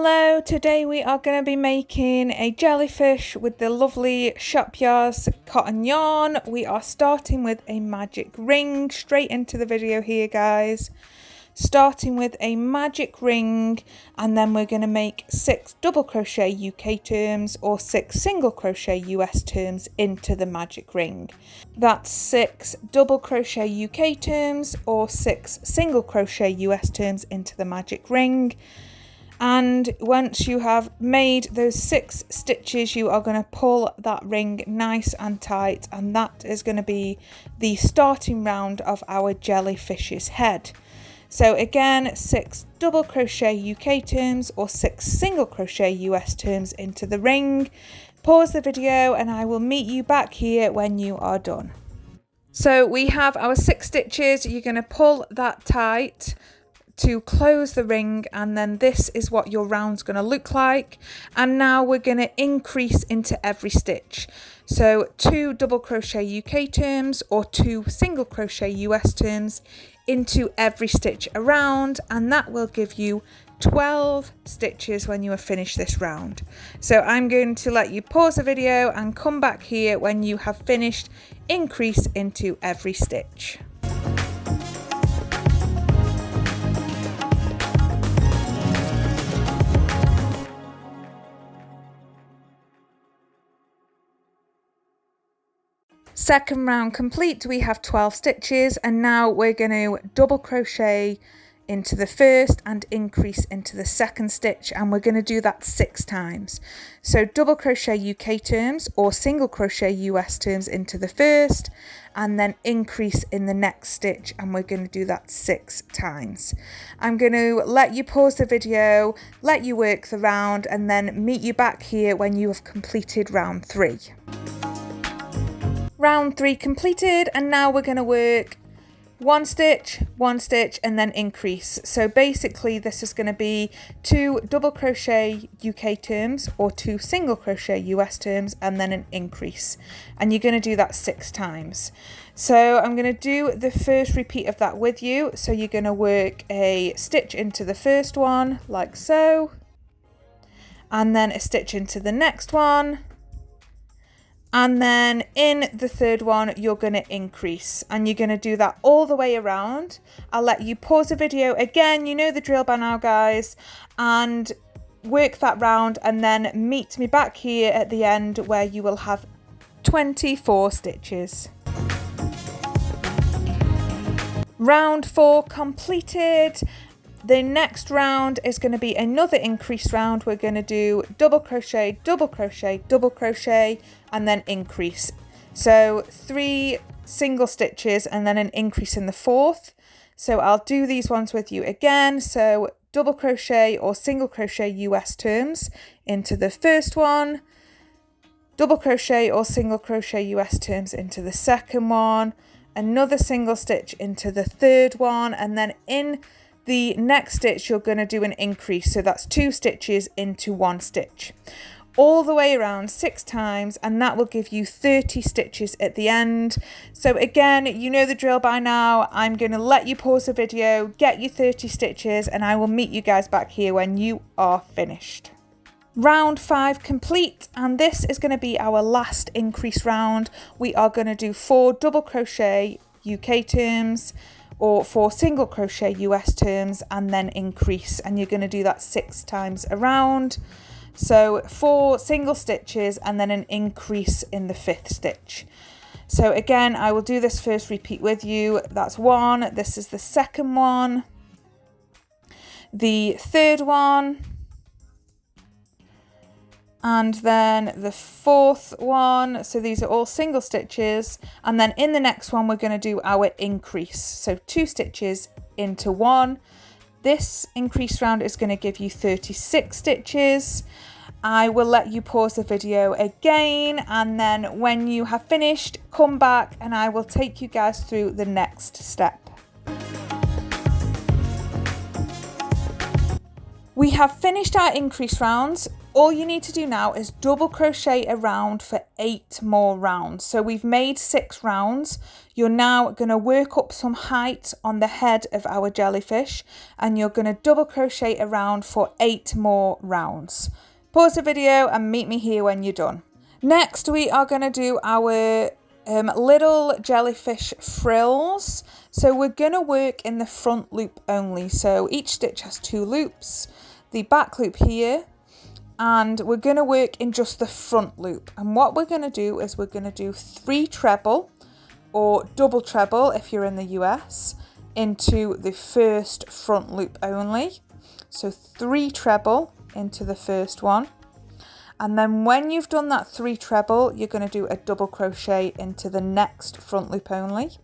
Hello, today we are going to be making a jellyfish with the lovely Scheepjes cotton yarn. We are starting with a magic ring, straight into the video here guys. Starting with a magic ring, and then we're going to make 6 double crochet UK turns or 6 single crochet US turns into the magic ring. That's 6 double crochet UK turns or 6 single crochet US turns into the magic ring. And once you have made those 6 stitches, you are going to pull that ring nice and tight, and that is going to be the starting round of our jellyfish's head. So again, 6 double crochet UK turns or 6 single crochet US turns into the ring. Pause the video and I will meet you back here when you are done. So we have our 6 stitches. You're going to pull that tight to close the ring, and then this is what your round's going to look like. And now we're going to increase into every stitch. So 2 double crochet UK turns or 2 single crochet US turns into every stitch around, and that will give you 12 stitches when you have finished this round. So I'm going to let you pause the video and come back here when you have finished. Increase into every stitch. Second round complete, we have 12 stitches, and now we're going to double crochet into the first and increase into the second stitch, and we're going to do that 6 times. So double crochet UK turns or single crochet US turns into the first, and then increase in the next stitch, and we're going to do that 6 times. I'm going to let you pause the video, let you work the round, and then meet you back here when you have completed round 3. Round 3 completed, and now we're going to work 1 stitch, and then increase. So basically this is going to be 2 double crochet UK turns or 2 single crochet US turns, and then an increase, and you're going to do that 6 times. So I'm going to do the first repeat of that with you. So you're going to work a stitch into the first one like so, and then a stitch into the next one. And then in the third one, you're going to increase, and you're going to do that all the way around. I'll let you pause the video again. You know the drill by now, guys, and work that round, and then meet me back here at the end where you will have 24 stitches. Round 4 completed. The next round is going to be another increase round. We're going to do double crochet, double crochet, double crochet, and then increase. So 3 single stitches and then an increase in the 4th. So I'll do these ones with you again. So double crochet or single crochet US turns into the first one, double crochet or single crochet US turns into the second one, another single stitch into the third one, and then in the next stitch you're going to do an increase, so that's 2 stitches into 1 stitch all the way around 6 times, and that will give you 30 stitches at the end. So again, you know the drill by now. I'm going to let you pause the video, get you 30 stitches, and I will meet you guys back here when you are finished. Round 5 complete, and this is going to be our last increase round. We are going to do 4 double crochet UK turns or 4 single crochet US turns, and then increase, and you're going to do that 6 times around. So 4 single stitches and then an increase in the 5th stitch. So again, I will do this first repeat with you. That's 1, this is the second one, the third one, and then the 4th one. So these are all single stitches, and then in the next one we're going to do our increase, so 2 stitches into 1. This increase round is going to give you 36 stitches. I will let you pause the video again, and then when you have finished, come back and I will take you guys through the next step. We have finished our increase rounds. All you need to do now is double crochet around for 8 more rounds. So we've made 6 rounds. You're now going to work up some height on the head of our jellyfish, and you're going to double crochet around for 8 more rounds. Pause the video and meet me here when you're done. Next, we are going to do our little jellyfish frills. So we're going to work in the front loop only. So each stitch has 2 loops, the back loop here, and we're going to work in just the front loop. And what we're going to do is we're going to do 3 treble or double treble if you're in the US into the first front loop only. So 3 treble into the first one. And then when you've done that 3 treble, you're going to do a double crochet into the next front loop only.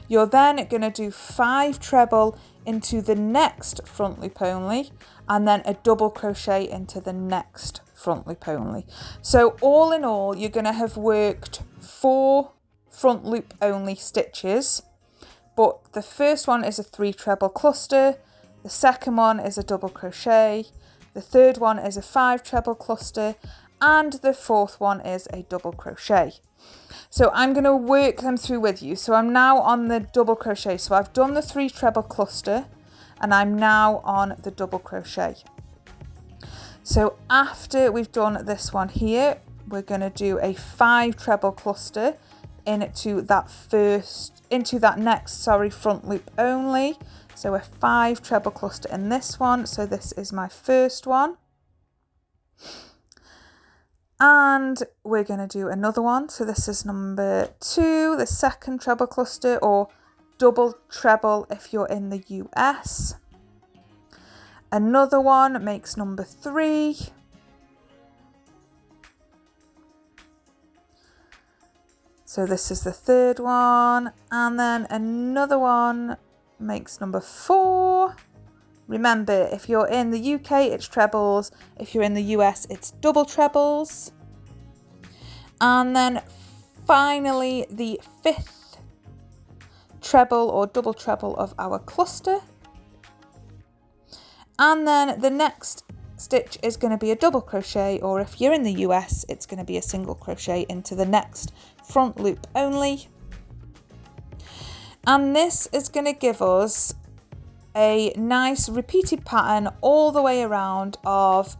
You're then going to do 5 treble into the next front loop only, and then a double crochet into the next front loop only. So all in all, you're going to have worked 4 front loop only stitches, but the first one is a 3 treble cluster, the second one is a double crochet, the third one is a 5 treble cluster, and the fourth one is a double crochet. So I'm going to work them through with you. So I'm now on the double crochet. So I've done the 3 treble cluster and I'm now on the double crochet. So after we've done this one here, we're going to do a 5 treble cluster into that next front loop only. So a 5 treble cluster in this one. So this is my first one. And we're going to do another one. So this is number 2, the second treble cluster, or double treble if you're in the US. Another one makes number 3. So this is the third one. And then another one makes number 4. Remember, if you're in the UK, it's trebles. If you're in the US, it's double trebles. And then finally, the 5th treble or double treble of our cluster. And then the next stitch is going to be a double crochet, or if you're in the US, it's going to be a single crochet into the next front loop only. And this is going to give us a nice repeated pattern all the way around of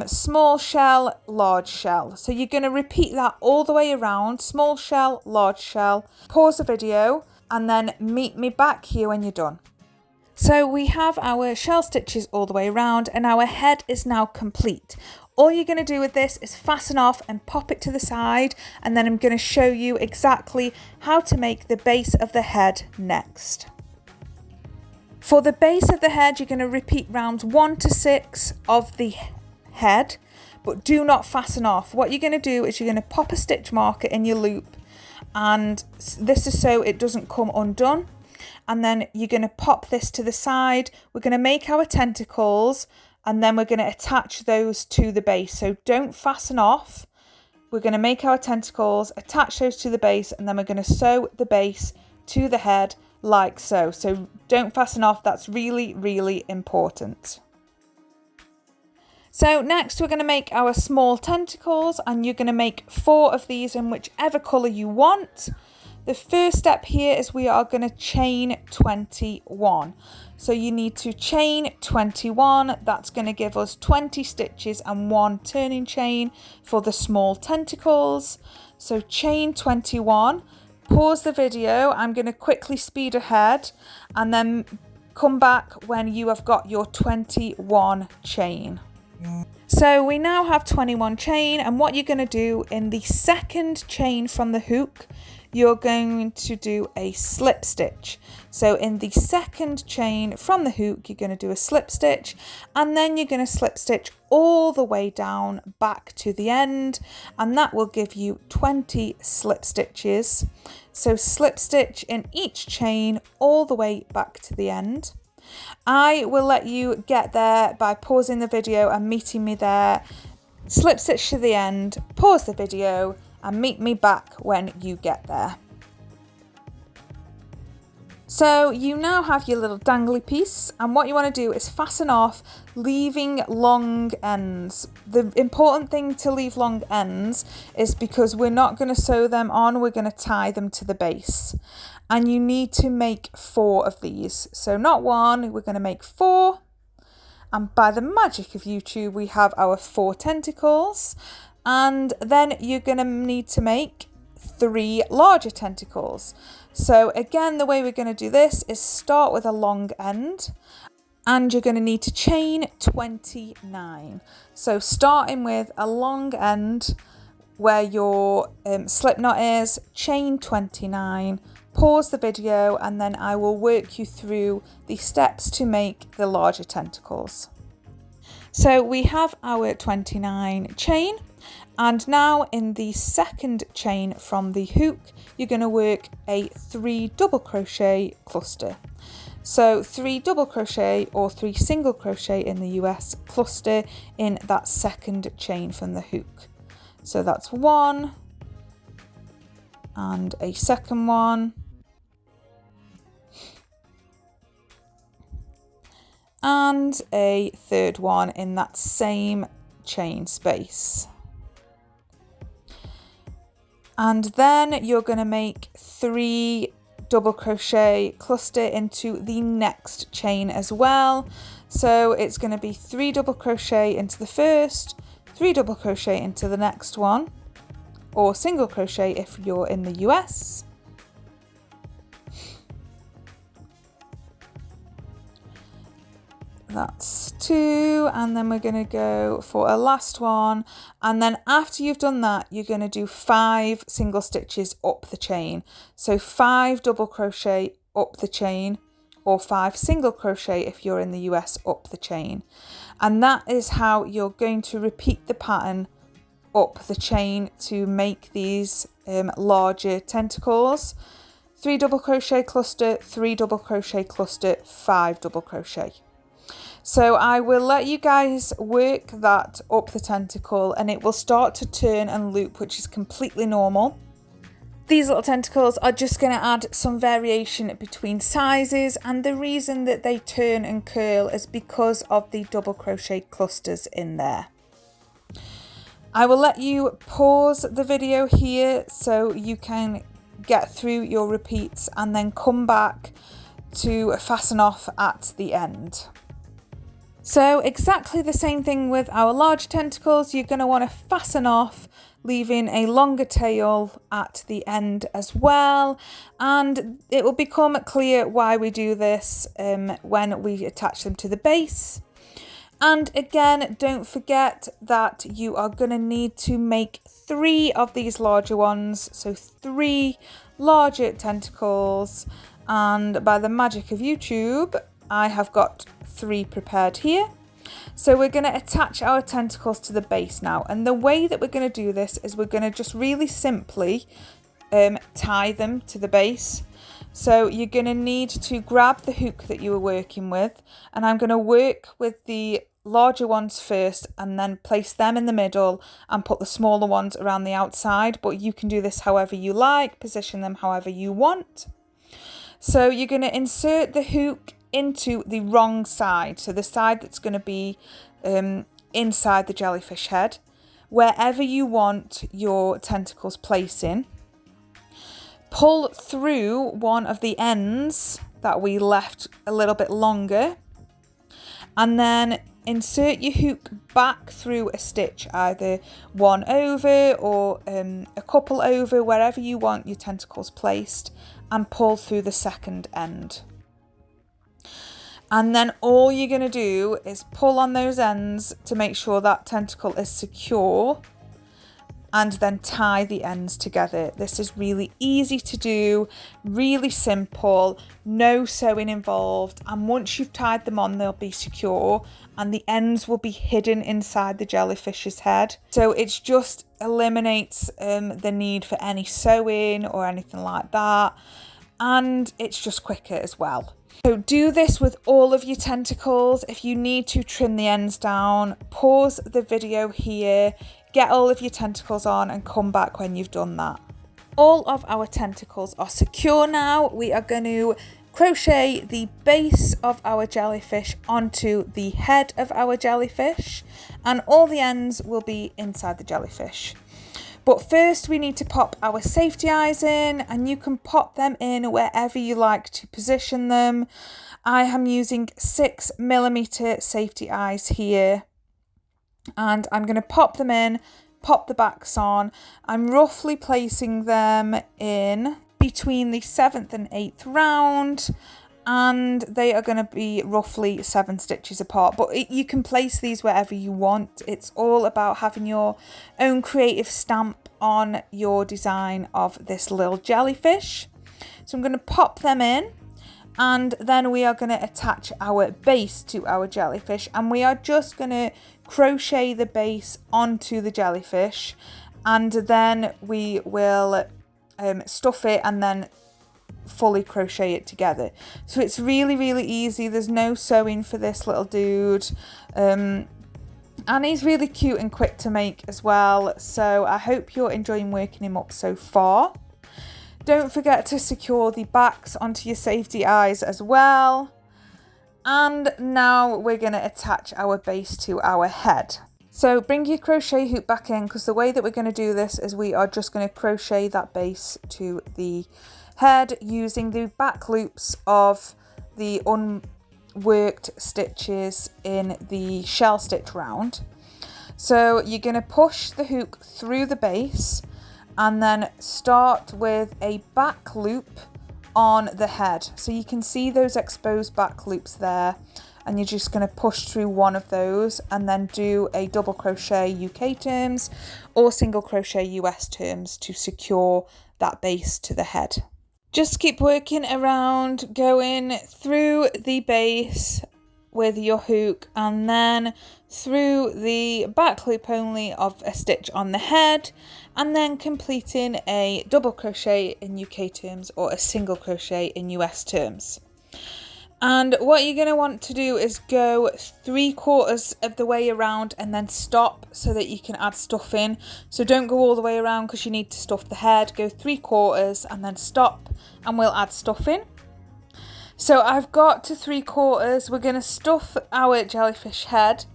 small shell, large shell. So you're going to repeat that all the way around, small shell, large shell. Pause the video and then meet me back here when you're done. So we have our shell stitches all the way around and our head is now complete. All you're going to do with this is fasten off and pop it to the side, and then I'm going to show you exactly how to make the base of the head next. For the base of the head, you're going to repeat rounds 1 to 6 of the head, but do not fasten off. What you're going to do is you're going to pop a stitch marker in your loop, and this is so it doesn't come undone. And then you're going to pop this to the side. We're going to make our tentacles, and then we're going to attach those to the base. So don't fasten off. We're going to make our tentacles, attach those to the base, and then we're going to sew the base to the head like so. So don't fasten off. That's really, really important. So next we're going to make our small tentacles, and you're going to make 4 of these in whichever colour you want. The first step here is we are going to chain 21. So you need to chain 21. That's going to give us 20 stitches and 1 turning chain for the small tentacles. So chain 21. Pause the video. I'm going to quickly speed ahead and then come back when you have got your 21 chain. So we now have 21 chain, and what you're going to do in the second chain from the hook, you're going to do a slip stitch. So in the second chain from the hook, you're going to do a slip stitch, and then you're going to slip stitch all the way down back to the end, and that will give you 20 slip stitches. So slip stitch in each chain all the way back to the end. I will let you get there by pausing the video and meeting me there. Slip stitch to the end, pause the video, and meet me back when you get there. So you now have your little dangly piece, and what you want to do is fasten off, leaving long ends. The important thing to leave long ends is because we're not going to sew them on, we're going to tie them to the base. And you need to make 4 of these. So not 1, we're going to make 4. And by the magic of YouTube, we have our 4 tentacles. And then you're going to need to make 3 larger tentacles. So again, the way we're going to do this is start with a long end, and you're going to need to chain 29. So starting with a long end where your slip knot is, chain 29, pause the video, and then I will work you through the steps to make the larger tentacles. So we have our 29 chain. And now in the second chain from the hook, you're going to work a 3 double crochet cluster. So 3 double crochet or 3 single crochet in the US cluster in that second chain from the hook. So that's 1 and a second one. And a third one in that same chain space. And then you're going to make 3 double crochet cluster into the next chain as well. So it's going to be 3 double crochet into the first, 3 double crochet into the next one, or single crochet if you're in the US. That's 2, and then we're going to go for a last one, and then after you've done that you're going to do 5 single stitches up the chain. So 5 double crochet up the chain, or 5 single crochet if you're in the US up the chain, and that is how you're going to repeat the pattern up the chain to make these larger tentacles. 3 double crochet cluster, 3 double crochet cluster, 5 double crochet. So I will let you guys work that up the tentacle, and it will start to turn and loop, which is completely normal. These little tentacles are just going to add some variation between sizes, and the reason that they turn and curl is because of the double crochet clusters in there. I will let you pause the video here so you can get through your repeats and then come back to fasten off at the end. So exactly the same thing with our large tentacles. You're going to want to fasten off, leaving a longer tail at the end as well, and it will become clear why we do this when we attach them to the base. And again, don't forget that you are going to need to make 3 of these larger ones, so 3 larger tentacles, and by the magic of YouTube I have got 3 prepared here. So we're going to attach our tentacles to the base now, and the way that we're going to do this is we're going to just really simply tie them to the base. So you're going to need to grab the hook that you were working with, and I'm going to work with the larger ones first and then place them in the middle and put the smaller ones around the outside, but you can do this however you like, position them however you want. So you're going to insert the hook into the wrong side, so the side that's going to be inside the jellyfish head, wherever you want your tentacles placing. Pull through one of the ends that we left a little bit longer, and then insert your hook back through a stitch, either one over or a couple over, wherever you want your tentacles placed, and pull through the second end. And then all you're going to do is pull on those ends to make sure that tentacle is secure, and then tie the ends together. This is really easy to do, really simple, no sewing involved, and once you've tied them on they'll be secure and the ends will be hidden inside the jellyfish's head. So it just eliminates the need for any sewing or anything like that, and it's just quicker as well. So do this with all of your tentacles. If you need to trim the ends down, pause the video here, get all of your tentacles on and come back when you've done that. All of our tentacles are secure now. We are going to crochet the base of our jellyfish onto the head of our jellyfish, and all the ends will be inside the jellyfish. But first we need to pop our safety eyes in, and you can pop them in wherever you like to position them. I am using 6mm safety eyes here, and I'm going to pop them in, pop the backs on. I'm roughly placing them in between the 7th and 8th round, and they are going to be roughly 7 stitches apart, but you can place these wherever you want. It's all about having your own creative stamp on your design of this little jellyfish. So I'm going to pop them in, and then we are going to attach our base to our jellyfish, and we are just going to crochet the base onto the jellyfish, and then we will stuff it and then fully crochet it together. So it's really easy. There's no sewing for this little dude, and he's really cute and quick to make as well. So I hope you're enjoying working him up so far. Don't forget to secure the backs onto your safety eyes as well. And now we're going to attach our base to our head. So bring your crochet hoop back in, because the way that we're going to do this is we are just going to crochet that base to the head using the back loops of the unworked stitches in the shell stitch round. So you're going to push the hook through the base and then start with a back loop on the head. So you can see those exposed back loops there, and you're just going to push through one of those and then do a double crochet UK terms or single crochet US terms to secure that base to the head. Just keep working around, going through the base with your hook and then through the back loop only of a stitch on the head, and then completing a double crochet in UK terms or a single crochet in US terms. And what you're going to want to do is go 3/4 of the way around and then stop so that you can add stuff in. So don't go all the way around because you need to stuff the head. Go 3/4 and then stop, and we'll add stuff in. So I've got to 3/4. We're going to stuff our jellyfish head.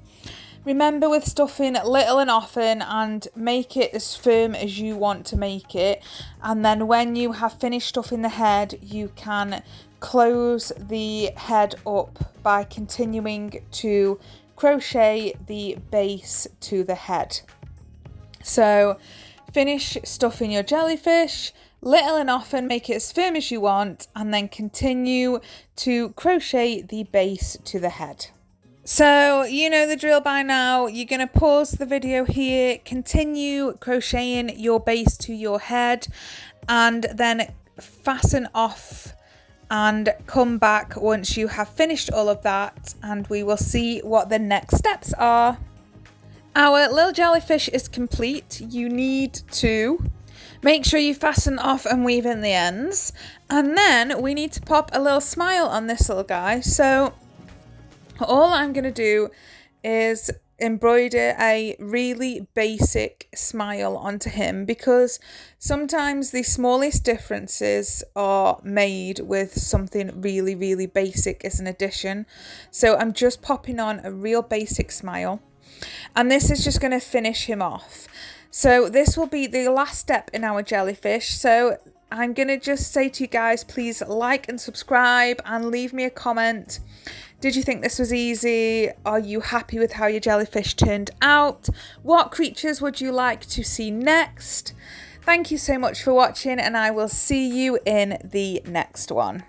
Remember, with stuffing, little and often, and make it as firm as you want to make it. And then when you have finished stuffing the head, you can close the head up by continuing to crochet the base to the head. So finish stuffing your jellyfish, little and often, make it as firm as you want, and then continue to crochet the base to the head. So you know the drill by now. You're going to pause the video here, continue crocheting your base to your head, and then fasten off and come back once you have finished all of that, and we will see what the next steps are. Our little jellyfish is complete. You need to make sure you fasten off and weave in the ends, and then we need to pop a little smile on this little guy. So all I'm going to do is embroider a really basic smile onto him, because sometimes the smallest differences are made with something really basic as an addition. So I'm just popping on a real basic smile, and this is just going to finish him off. So this will be the last step in our jellyfish. So I'm going to just say to you guys, please like and subscribe and leave me a comment. Did you think this was easy? Are you happy with how your jellyfish turned out? What creatures would you like to see next? Thank you so much for watching, and I will see you in the next one.